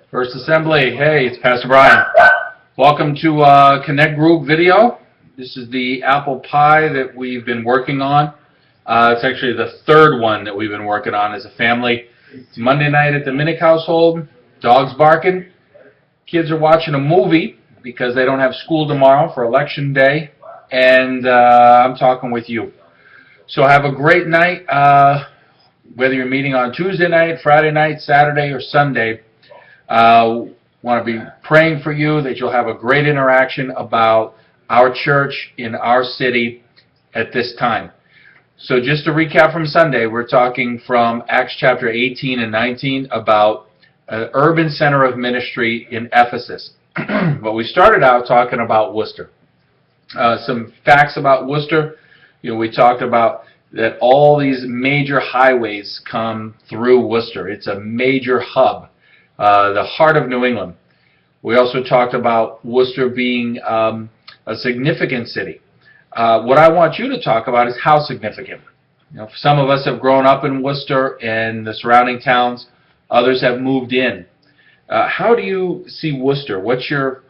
First Assembly, hey, it's Pastor Brian. Welcome to Connect Group video. This is the apple pie that we've been working on. It's actually the third one that we've been working on as a family. It's Monday night at the Minnick household, dogs barking, kids are watching a movie because they don't have school tomorrow for election day, and I'm talking with you. So have a great night, whether you're meeting on Tuesday night, Friday night, Saturday, or Sunday. Want to be praying for you that you'll have a great interaction about our church in our city at this time. So just to recap from Sunday, we're talking from Acts chapter 18 and 19 about an urban center of ministry in Ephesus. But we started out talking about Worcester. Some facts about Worcester. We talked about that all these major highways come through Worcester. It's a major hub, the heart of New England. We also talked about Worcester being a significant city. What I want you to talk about is how significant. Some of us have grown up in Worcester and the surrounding towns. Others have moved in. How do you see Worcester? What's your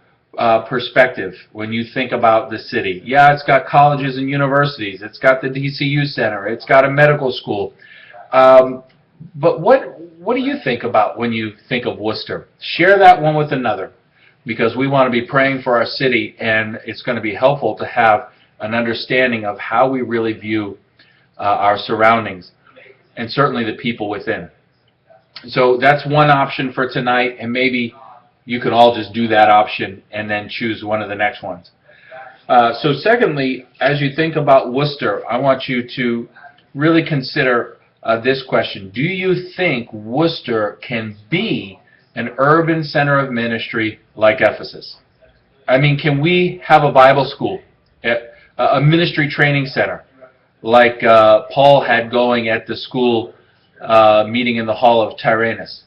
perspective when you think about the city? Yeah, it's got colleges and universities. It's got the DCU Center. It's got a medical school. But what do you think about when you think of Worcester? Share that one with another, because we want to be praying for our city, and it's going to be helpful to have an understanding of how we really view our surroundings, and certainly the people within. So that's one option for tonight, and maybe you can all just do that option and then choose one of the next ones. So secondly, as you think about Worcester, I want you to really consider this question. Do you think Worcester can be an urban center of ministry like Ephesus? I mean, can we have a Bible school, a ministry training center like Paul had going at the school meeting in the hall of Tyrannus?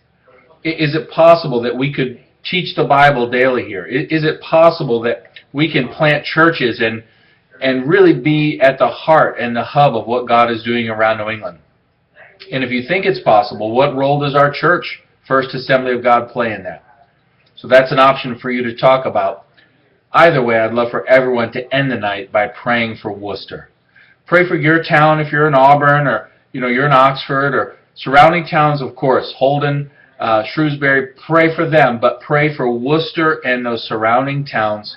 Is it possible that we could teach the Bible daily here? Is it possible that we can plant churches and really be at the heart and the hub of what God is doing around New England? And if you think it's possible, what role does our church, First Assembly of God, play in that? So that's an option for you to talk about. Either way, I'd love for everyone to end the night by praying for Worcester. Pray for your town if you're in Auburn, or you're in Oxford, or surrounding towns, of course, Holden, Shrewsbury. Pray for them, but pray for Worcester and those surrounding towns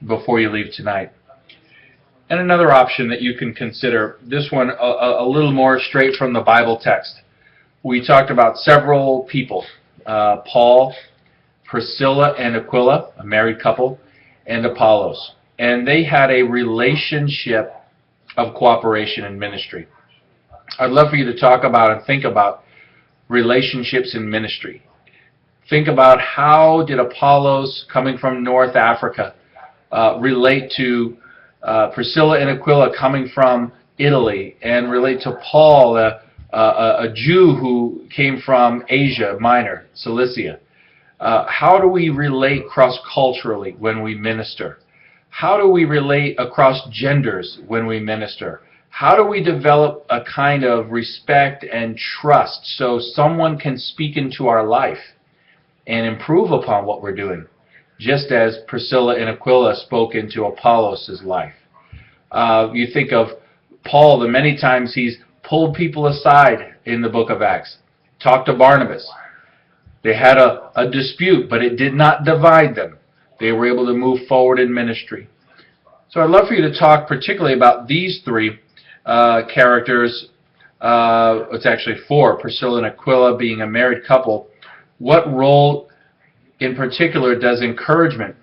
before you leave tonight. And another option that you can consider, this one a little more straight from the Bible text. We talked about several people, Paul, Priscilla and Aquila, a married couple, and Apollos. And they had a relationship of cooperation in ministry. I'd love for you to talk about and think about relationships in ministry. Think about how did Apollos, coming from North Africa, relate to Priscilla and Aquila coming from Italy, and relate to Paul, a Jew who came from Asia Minor, Cilicia. How do we relate cross-culturally when we minister? How do we relate across genders when we minister? How do we develop a kind of respect and trust so someone can speak into our life and improve upon what we're doing, just as Priscilla and Aquila spoke into Apollos' life? You think of Paul, the many times he's pulled people aside in the book of Acts, talked to Barnabas. They had a dispute, but it did not divide them. They were able to move forward in ministry. So I'd love for you to talk particularly about these three characters. It's actually four, Priscilla and Aquila being a married couple. What role in particular does encouragement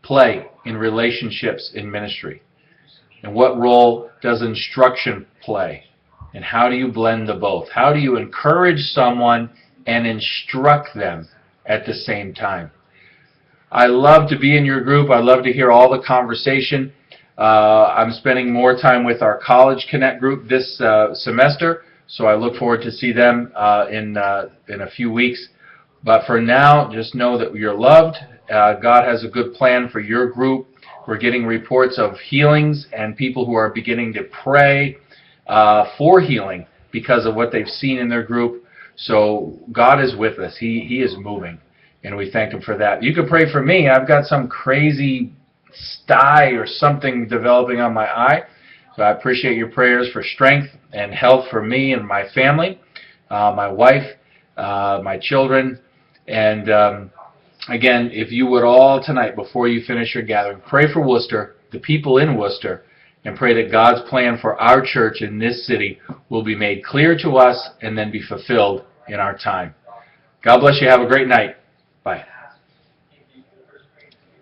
play in relationships in ministry? And what role does instruction play? And how do you blend the both? How do you encourage someone and instruct them at the same time? I love to be in your group. I love to hear all the conversation. I'm spending more time with our College Connect group this semester, so I look forward to see them in a few weeks. But for now, just know that you're loved. God has a good plan for your group. We're getting reports of healings and people who are beginning to pray for healing because of what they've seen in their group. So God is with us. He is moving, and we thank Him for that. You can pray for me. I've got some crazy sty or something developing on my eye. So I appreciate your prayers for strength and health for me and my family, my wife, my children. And again, if you would all tonight, before you finish your gathering, pray for Worcester, the people in Worcester, and pray that God's plan for our church in this city will be made clear to us and then be fulfilled in our time. God bless you. Have a great night. Bye.